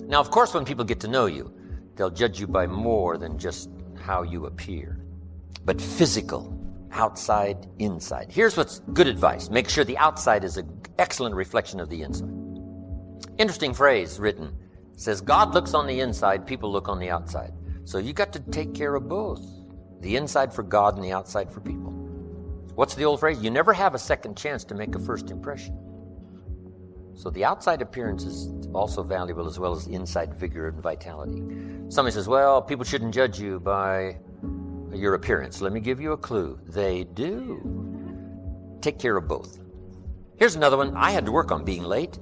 Now, of course, when people get to know you, they'll judge you by more than just how you appear. But physical, outside, inside. Here's what's good advice. Make sure the outside is an excellent reflection of the inside. Interesting phrase written. It says, God looks on the inside, people look on the outside. So you got to take care of both. The inside for God and the outside for people. What's the old phrase? You never have a second chance to make a first impression. So the outside appearance is also valuable as well as inside vigor and vitality. Somebody says, well, people shouldn't judge you by your appearance. Let me give you a clue. They do. Take care of both. Here's another one. I had to work on being late.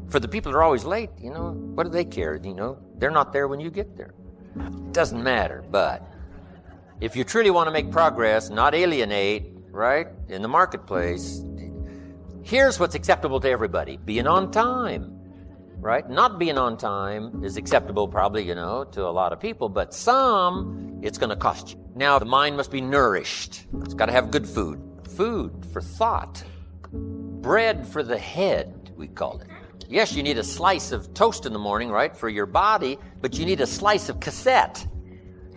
For the people that are always late, what do they care? They're not there when you get there. It doesn't matter, but if you truly want to make progress, not alienate, right, in the marketplace, here's what's acceptable to everybody. Being on time, right? Not being on time is acceptable probably, to a lot of people, but some, it's going to cost you. Now, the mind must be nourished. It's got to have good food. Food for thought. Bread for the head, we call it. Yes, you need a slice of toast in the morning, right, for your body, but you need a slice of cassette.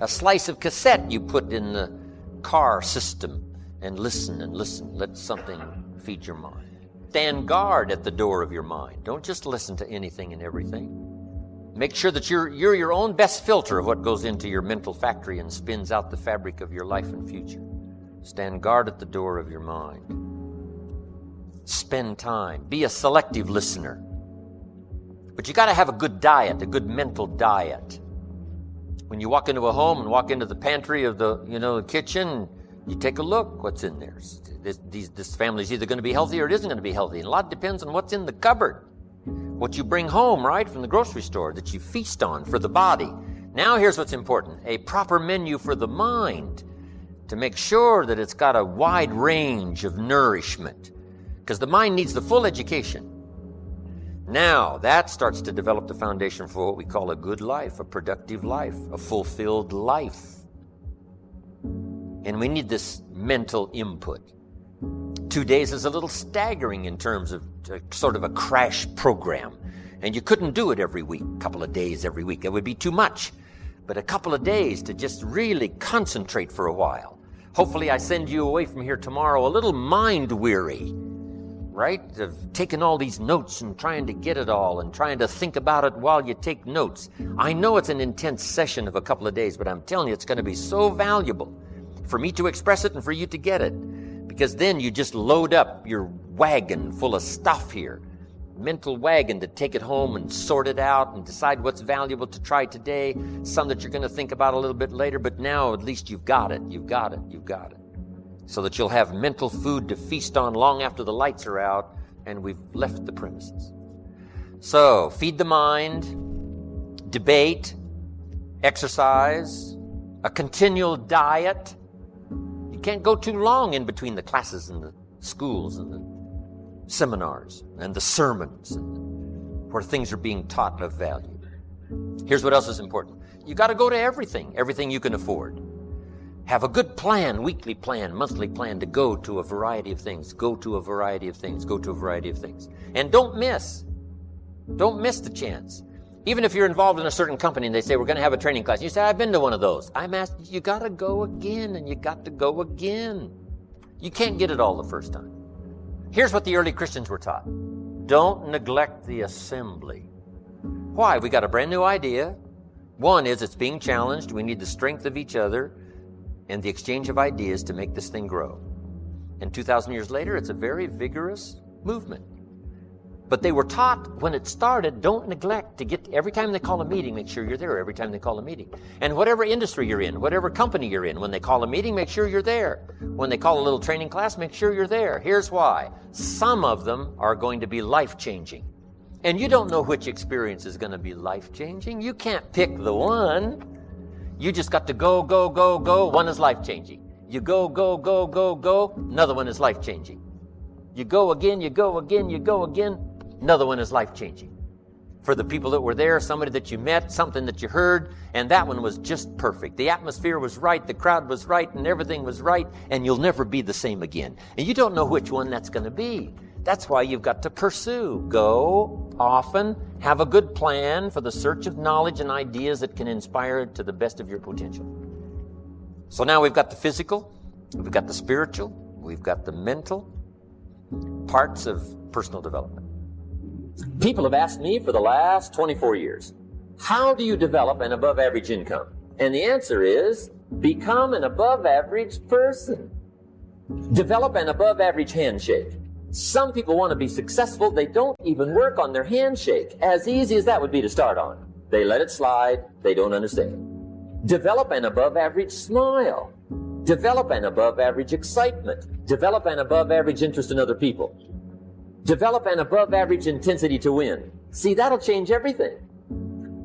A slice of cassette you put in the car system and listen and listen. Let something feed your mind. Stand guard at the door of your mind. Don't just listen to anything and everything. Make sure that you're your own best filter of what goes into your mental factory and spins out the fabric of your life and future. Stand guard at the door of your mind. Spend time. Be a selective listener. But you got to have a good diet, a good mental diet. When you walk into a home and walk into the pantry of the kitchen, you take a look what's in there. This family's either going to be healthy or it isn't going to be healthy. And a lot depends on what's in the cupboard. What you bring home, right, from the grocery store that you feast on for the body. Now here's what's important. A proper menu for the mind to make sure that it's got a wide range of nourishment. Because the mind needs the full education. Now, that starts to develop the foundation for what we call a good life, a productive life, a fulfilled life. And we need this mental input. 2 days is a little staggering in terms of sort of a crash program. And you couldn't do it every week, a couple of days every week. It would be too much. But a couple of days to just really concentrate for a while. Hopefully I send you away from here tomorrow a little mind weary. Right? Of taking all these notes and trying to get it all and trying to think about it while you take notes. I know it's an intense session of a couple of days, but I'm telling you, it's going to be so valuable for me to express it and for you to get it. Because then you just load up your wagon full of stuff here. Mental wagon to take it home and sort it out and decide what's valuable to try today. Some that you're going to think about a little bit later, but now at least you've got it. You've got it. You've got it. So that you'll have mental food to feast on long after the lights are out and we've left the premises. So, feed the mind, debate, exercise, a continual diet. You can't go too long in between the classes and the schools and the seminars and the sermons where things are being taught of value. Here's what else is important. You got to go to everything you can afford. Have a good plan, weekly plan, monthly plan to go to a variety of things. Go to a variety of things. Go to a variety of things. And don't miss the chance. Even if you're involved in a certain company and they say, we're going to have a training class. You say, I've been to one of those. I'm asked, you got to go again and you got to go again. You can't get it all the first time. Here's what the early Christians were taught. Don't neglect the assembly. Why? We got a brand new idea. One is it's being challenged. We need the strength of each other and the exchange of ideas to make this thing grow. And 2,000 years later, it's a very vigorous movement. But they were taught when it started, don't neglect to get, every time they call a meeting, make sure you're there every time they call a meeting. And whatever industry you're in, whatever company you're in, when they call a meeting, make sure you're there. When they call a little training class, make sure you're there. Here's why. Some of them are going to be life-changing. And you don't know which experience is going to be life-changing. You can't pick the one. You just got to go, go, go, go. One is life-changing. You go, go, go, go, go. Another one is life-changing. You go again, you go again, you go again. Another one is life-changing. For the people that were there, somebody that you met, something that you heard, and that one was just perfect. The atmosphere was right, the crowd was right, and everything was right, and you'll never be the same again. And you don't know which one that's going to be. That's why you've got to pursue. Go often have a good plan for the search of knowledge and ideas that can inspire to the best of your potential. So now we've got the physical, we've got the spiritual, we've got the mental parts of personal development. People have asked me for the last 24 years, how do you develop an above average income? And the answer is, become an above average person. Develop an above average handshake. Some people want to be successful, they don't even work on their handshake. As easy as that would be to start on. They let it slide, they don't understand. Develop an above average smile. Develop an above average excitement. Develop an above average interest in other people. Develop an above average intensity to win. See, that'll change everything.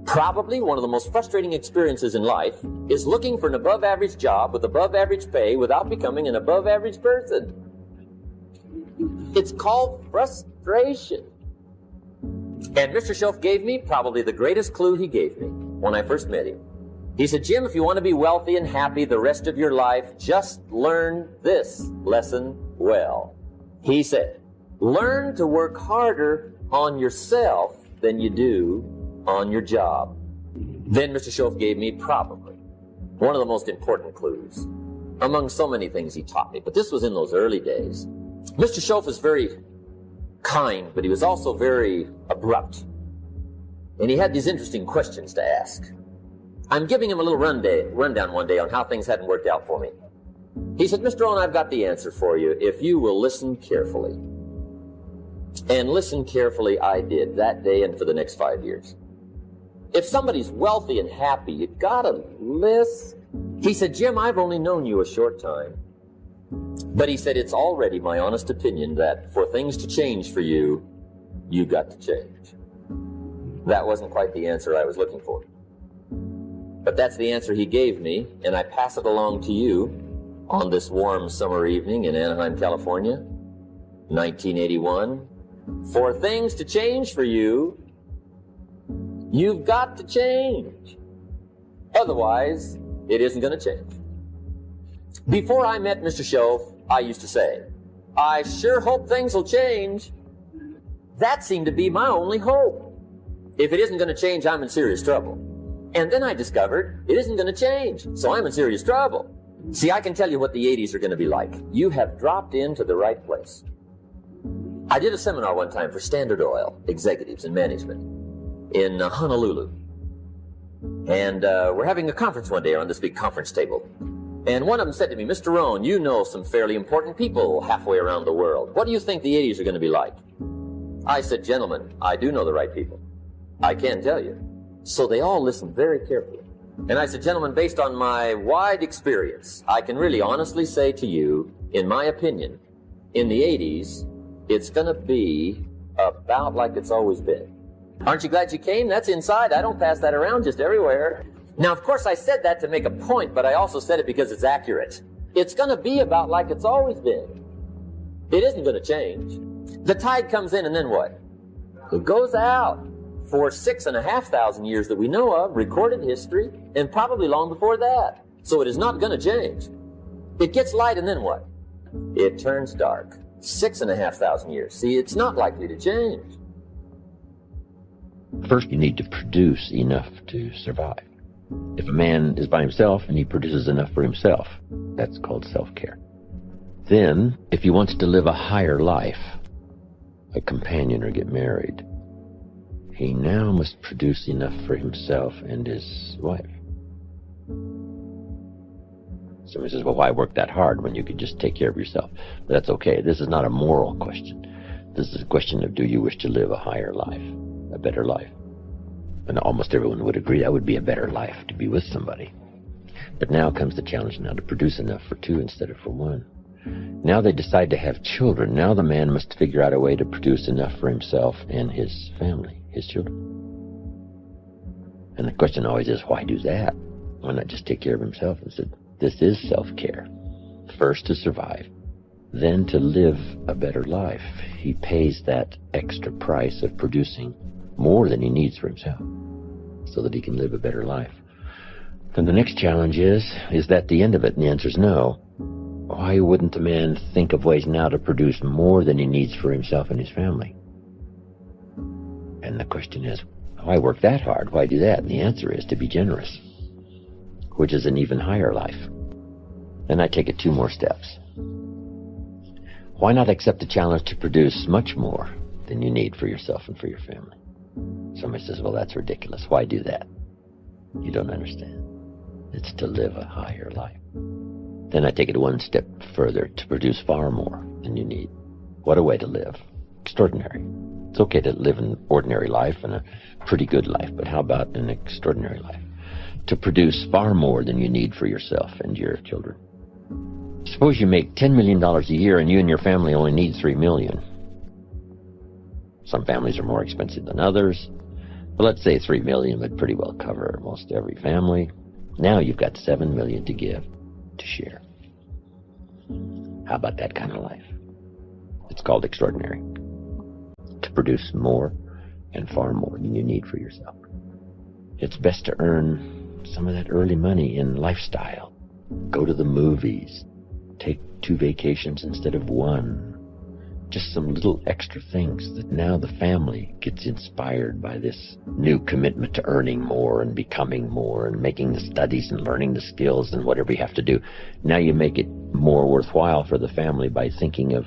Probably one of the most frustrating experiences in life is looking for an above average job with above average pay without becoming an above average person. It's called frustration. And Mr. Schoaf gave me probably the greatest clue he gave me when I first met him. He said, Jim, if you want to be wealthy and happy the rest of your life, just learn this lesson well. He said, learn to work harder on yourself than you do on your job. Then Mr. Schoaf gave me probably one of the most important clues among so many things he taught me. But this was in those early days. Mr. Schoaf was very kind, but he was also very abrupt. And he had these interesting questions to ask. I'm giving him a little rundown one day on how things hadn't worked out for me. He said, Mr. Rohn, I've got the answer for you if you will listen carefully. And listen carefully I did that day and for the next 5 years. If somebody's wealthy and happy, you gotta listen. He said, Jim, I've only known you a short time. But he said, it's already my honest opinion that for things to change for you, you've got to change. That wasn't quite the answer I was looking for. But that's the answer he gave me, and I pass it along to you on this warm summer evening in Anaheim, California, 1981. For things to change for you, you've got to change. Otherwise, it isn't going to change. Before I met Mr. Schoaf, I used to say, I sure hope things will change. That seemed to be my only hope. If it isn't going to change, I'm in serious trouble. And then I discovered it isn't going to change, so I'm in serious trouble. See, I can tell you what the 80s are going to be like. You have dropped into the right place. I did a seminar one time for Standard Oil executives and management in Honolulu. And we're having a conference one day on this big conference table. And one of them said to me, Mr. Rohn, you know some fairly important people halfway around the world. What do you think the 80s are going to be like? I said, gentlemen, I do know the right people. I can tell you. So they all listened very carefully. And I said, gentlemen, based on my wide experience, I can really honestly say to you, in my opinion, in the 80s, it's going to be about like it's always been. Aren't you glad you came? That's inside. I don't pass that around just everywhere. Now, of course, I said that to make a point, but I also said it because it's accurate. It's going to be about like it's always been. It isn't going to change. The tide comes in and then what? It goes out. For 6,500 years that we know of, recorded history, and probably long before that. So it is not going to change. It gets light and then what? It turns dark. 6,500 years. See, it's not likely to change. First, you need to produce enough to survive. If a man is by himself and he produces enough for himself, that's called self-care. Then, if he wants to live a higher life, a companion or get married, he now must produce enough for himself and his wife. Somebody says, well, why work that hard when you could just take care of yourself? But that's okay. This is not a moral question. This is a question of, do you wish to live a higher life, a better life? And almost everyone would agree that would be a better life, to be with somebody. But now comes the challenge now to produce enough for two instead of for one. Now they decide to have children. Now the man must figure out a way to produce enough for himself and his family, his children. And the question always is, why do that? Why not just take care of himself? And said, this is self-care. First to survive, then to live a better life. He pays that extra price of producing more than he needs for himself so that he can live a better life. Then the next challenge is that the end of it? And the answer is no. Why wouldn't the man think of ways now to produce more than he needs for himself and his family? And And the question is, why work that hard? Why do that? And the answer is to be generous, which is an even higher life. Then I take it 2 more steps. Why not accept the challenge to produce much more than you need for yourself and for your family? Somebody says, well, that's ridiculous. Why do that? You don't understand. It's to live a higher life. Then I take it 1 step further, to produce far more than you need. What a way to live. Extraordinary. It's okay to live an ordinary life and a pretty good life, but how about an extraordinary life? To produce far more than you need for yourself and your children. Suppose you make $10 million a year and you and your family only need $3 million. Some families are more expensive than others, but let's say $3 million would pretty well cover most every family. Now you've got $7 million to give, to share. How about that kind of life? It's called extraordinary. To produce more and far more than you need for yourself. It's best to earn some of that early money in lifestyle. Go to the movies. Take 2 vacations instead of 1. Just some little extra things that now the family gets inspired by this new commitment to earning more and becoming more and making the studies and learning the skills and whatever you have to do. Now you make it more worthwhile for the family by thinking of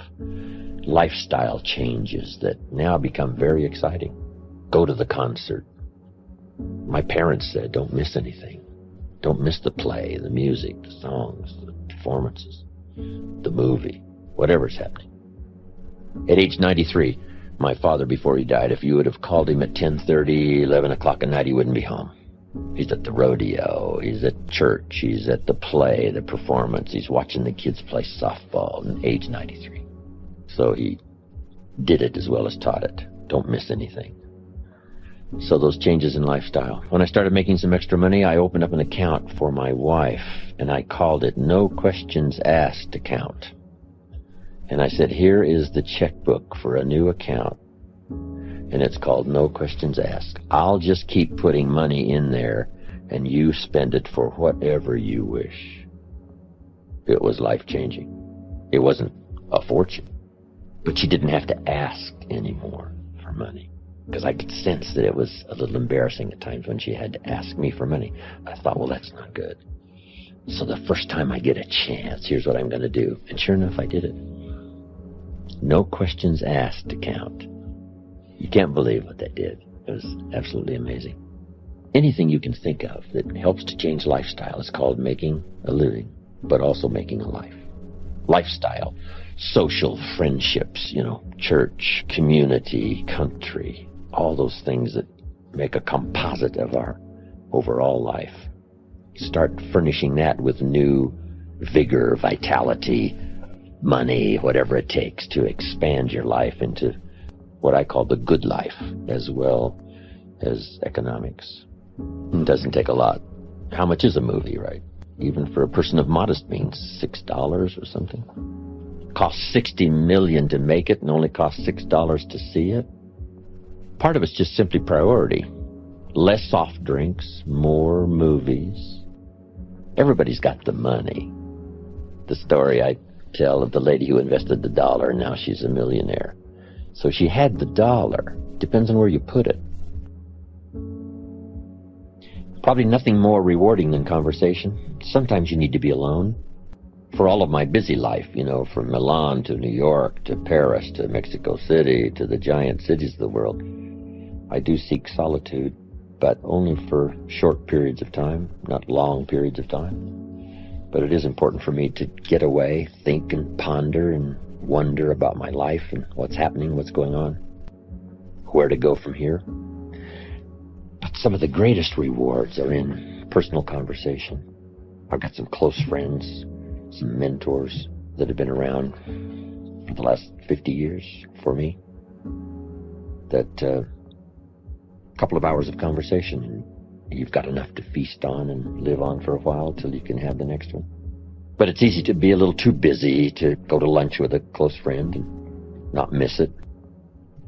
lifestyle changes that now become very exciting. Go to the concert. My parents said, don't miss anything. Don't miss the play, the music, the songs, the performances, the movie, whatever's happening. At age 93, my father, before he died, if you would have called him at 10:30, 11 o'clock at night, he wouldn't be home. He's at the rodeo, he's at church, he's at the play, the performance, he's watching the kids play softball at age 93. So he did it as well as taught it. Don't miss anything. So those changes in lifestyle. When I started making some extra money, I opened up an account for my wife, and I called it No Questions Asked Account. And I said, here is the checkbook for a new account, and it's called No Questions Asked. I'll just keep putting money in there, and you spend it for whatever you wish. It was life-changing. It wasn't a fortune, but she didn't have to ask anymore for money, because I could sense that it was a little embarrassing at times when she had to ask me for money. I thought, well, that's not good. So the first time I get a chance, here's what I'm going to do. And sure enough, I did it. No Questions Asked account. You can't believe what that did. It was absolutely amazing. Anything you can think of that helps to change lifestyle is called making a living, but also making a life. Lifestyle, social friendships, church, community, country, all those things that make a composite of our overall life. Start furnishing that with new vigor, vitality, money, whatever it takes to expand your life into what I call the good life, as well as economics. It doesn't take a lot. How much is a movie, right? Even for a person of modest means, $6 or something. Costs $60 million to make it and only costs $6 to see it. Part of it's just simply priority. Less soft drinks, more movies. Everybody's got the money. The story I tell of the lady who invested the $1, and now she's a millionaire. So she had the $1. Depends on where you put it. Probably nothing more rewarding than conversation. Sometimes you need to be alone. For all of my busy life, from Milan to New York to Paris to Mexico City to the giant cities of the world, I do seek solitude, but only for short periods of time, not long periods of time. But it is important for me to get away, think and ponder and wonder about my life and what's happening, what's going on, where to go from here. But some of the greatest rewards are in personal conversation. I've got some close friends, some mentors that have been around for the last 50 years for me. That a couple of hours of conversation, and you've got enough to feast on and live on for a while till you can have the next one. But it's easy to be a little too busy to go to lunch with a close friend and not miss it,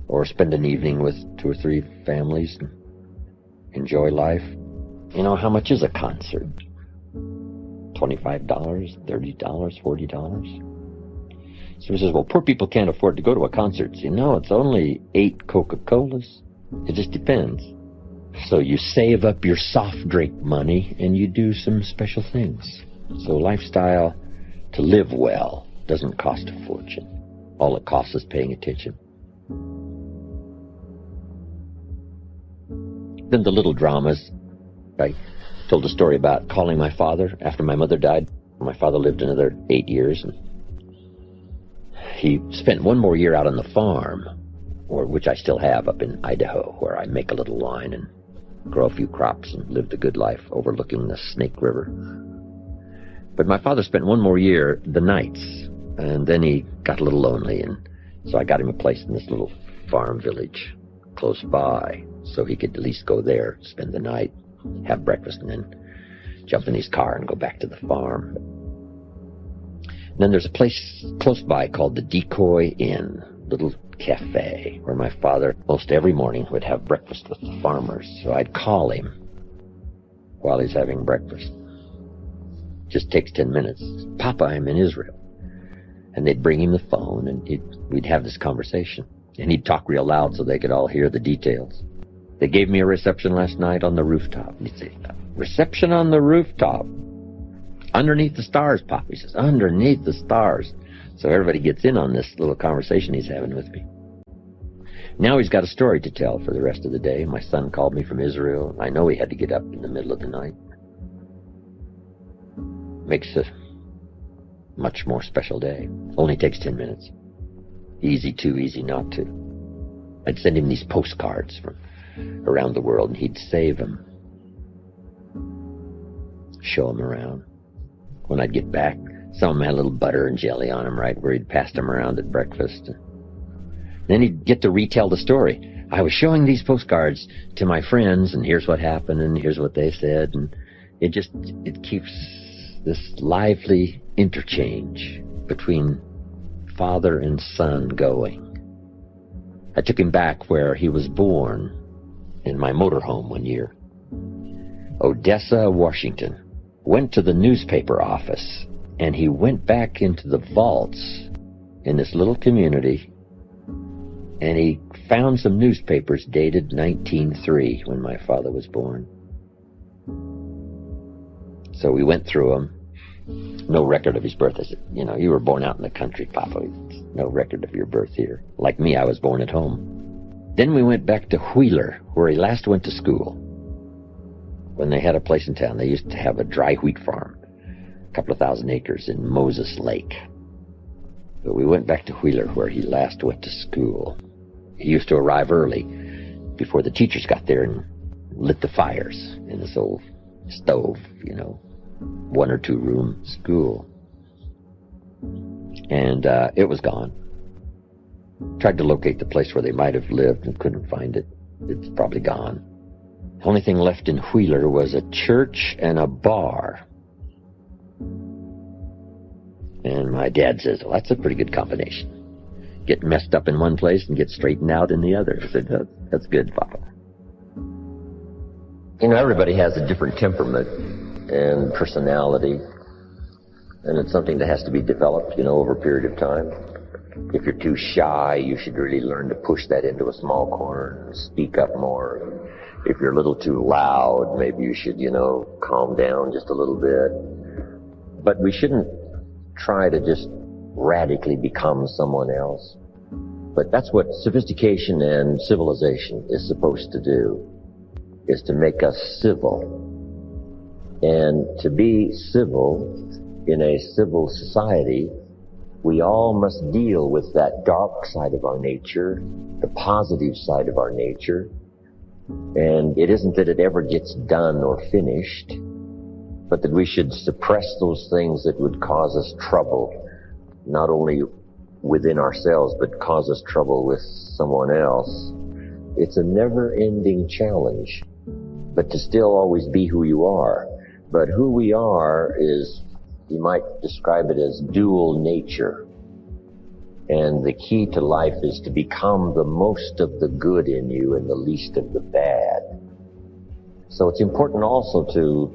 or spend an evening with 2 or 3 families and enjoy life. How much is a concert? $25, $30, $40? So he says, well, poor people can't afford to go to a concert. No, it's only 8 Coca-Colas, It just depends. So you save up your soft drink money and you do some special things. So lifestyle to live well doesn't cost a fortune. All it costs is paying attention. Then the little dramas. I told a story about calling my father after my mother died. My father lived another 8 years, and he spent one more year out on the farm, which I still have up in Idaho, where I make a little wine and grow a few crops and live the good life overlooking the Snake River. But my father spent one more year the nights, and then he got a little lonely, and so I got him a place in this little farm village close by, so he could at least go there, spend the night, have breakfast, and then jump in his car and go back to the farm. And then there's a place close by called the Decoy Inn, little cafe, where my father most every morning would have breakfast with the farmers. So I'd call him while he's having breakfast. Just takes 10 minutes. Papa, I'm in Israel. And they'd bring him the phone, and we'd have this conversation. And he'd talk real loud so they could all hear the details. They gave me a reception last night on the rooftop. And he'd say, reception on the rooftop. Underneath the stars, Papa. He says, underneath the stars. So everybody gets in on this little conversation he's having with me. Now he's got a story to tell for the rest of the day. My son called me from Israel. I know he had to get up in the middle of the night. Makes a much more special day. Only takes 10 minutes. Easy to, easy not to. I'd send him these postcards from around the world, and he'd save them. Show them around. When I'd get back, some of them had a little butter and jelly on them, right, where he'd passed them around at breakfast. Then he'd get to retell the story. I was showing these postcards to my friends, and here's what happened, and here's what they said, and it keeps this lively interchange between father and son going. I took him back where he was born in my motorhome one year. Odessa, Washington. Went to the newspaper office, and he went back into the vaults in this little community, and he found some newspapers dated 1903, when my father was born. So we went through them. No record of his birth. I said, you were born out in the country, Papa. No record of your birth here. Like me, I was born at home. Then we went back to Wheeler, where he last went to school. When they had a place in town, they used to have a dry wheat farm, a couple of thousand acres in Moses Lake. But we went back to Wheeler, where he last went to school. He used to arrive early, before the teachers got there, and lit the fires in this old stove, 1 or 2 room school. And it was gone. Tried to locate the place where they might have lived and couldn't find it. It's probably gone. The only thing left in Wheeler was a church and a bar. And my dad says, well, that's a pretty good combination. Get messed up in one place and get straightened out in the other. I said, that's good, Papa. Everybody has a different temperament and personality, and it's something that has to be developed, over a period of time. If you're too shy, you should really learn to push that into a small corner and speak up more. If you're a little too loud, maybe you should, calm down just a little bit. But we shouldn't try to just radically become someone else. But that's what sophistication and civilization is supposed to do, is to make us civil. And to be civil in a civil society, we all must deal with that dark side of our nature, the positive side of our nature. And it isn't that it ever gets done or finished, but that we should suppress those things that would cause us trouble, not only within ourselves, but cause us trouble with someone else. It's a never-ending challenge, but to still always be who you are. But who we are is, you might describe it as dual nature. And the key to life is to become the most of the good in you and the least of the bad. So it's important also to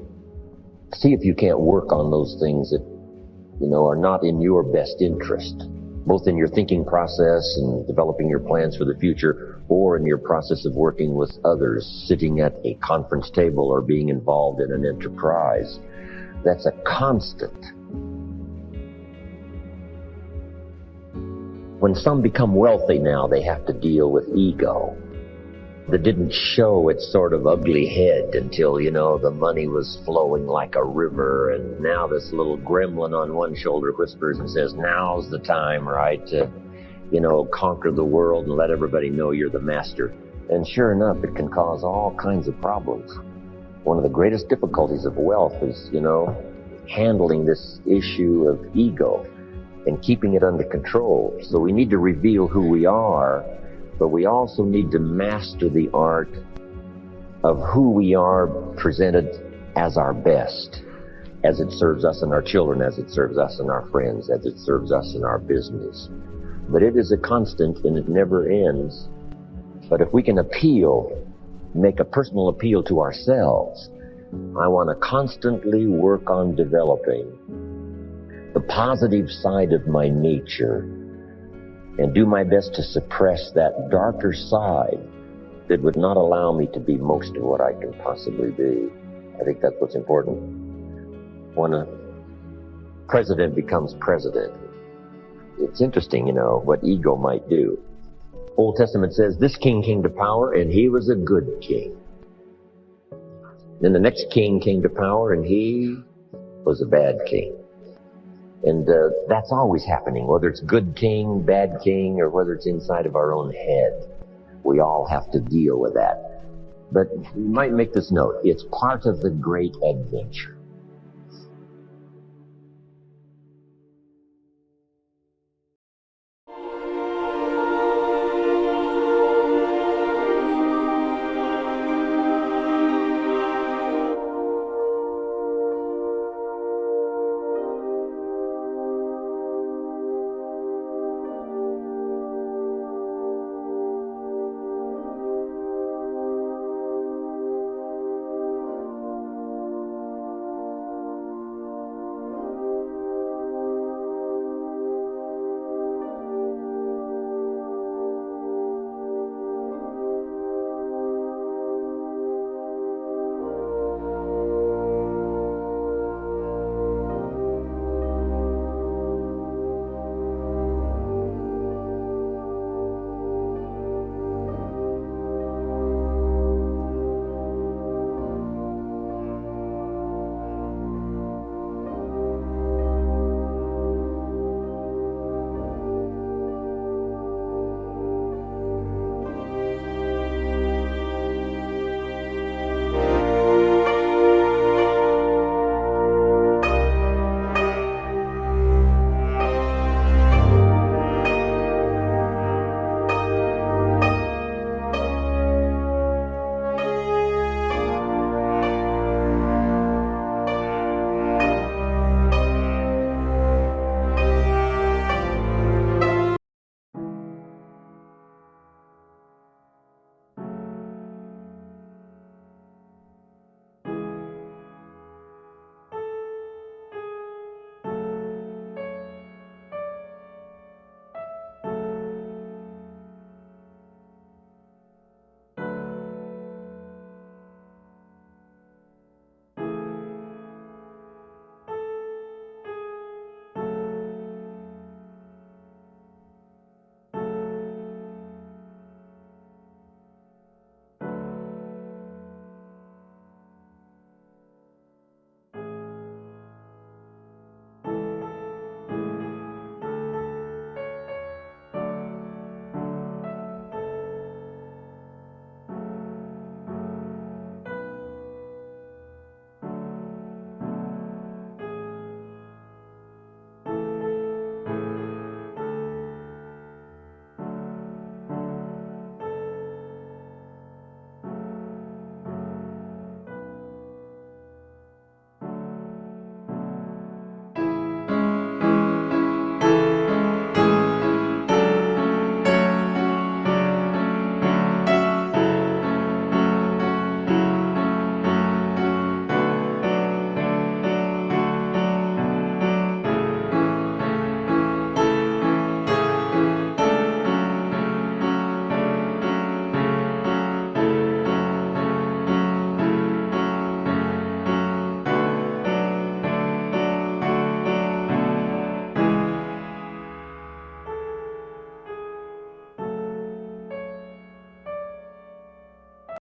see if you can't work on those things that, are not in your best interest. both in your thinking process and developing your plans for the future, or in your process of working with others, sitting at a conference table or being involved in an enterprise. That's a constant. When some become wealthy now, they have to deal with ego that didn't show its sort of ugly head until, the money was flowing like a river, and now this little gremlin on one shoulder whispers and says, now's the time, right, to, conquer the world and let everybody know you're the master. And sure enough, it can cause all kinds of problems. One of the greatest difficulties of wealth is, handling this issue of ego and keeping it under control. So we need to reveal who we are, but we also need to master the art of who we are presented as our best, as it serves us and our children, as it serves us and our friends, as it serves us in our business. But it is a constant and it never ends. But if we can make a personal appeal to ourselves, I want to constantly work on developing the positive side of my nature and do my best to suppress that darker side that would not allow me to be most of what I can possibly be. I think that's what's important. When a president becomes president, it's interesting, what ego might do. Old Testament says this king came to power and he was a good king. Then the next king came to power and he was a bad king. And that's always happening, whether it's good king, bad king, or whether it's inside of our own head. We all have to deal with that. But you might make this note, it's part of the great adventure.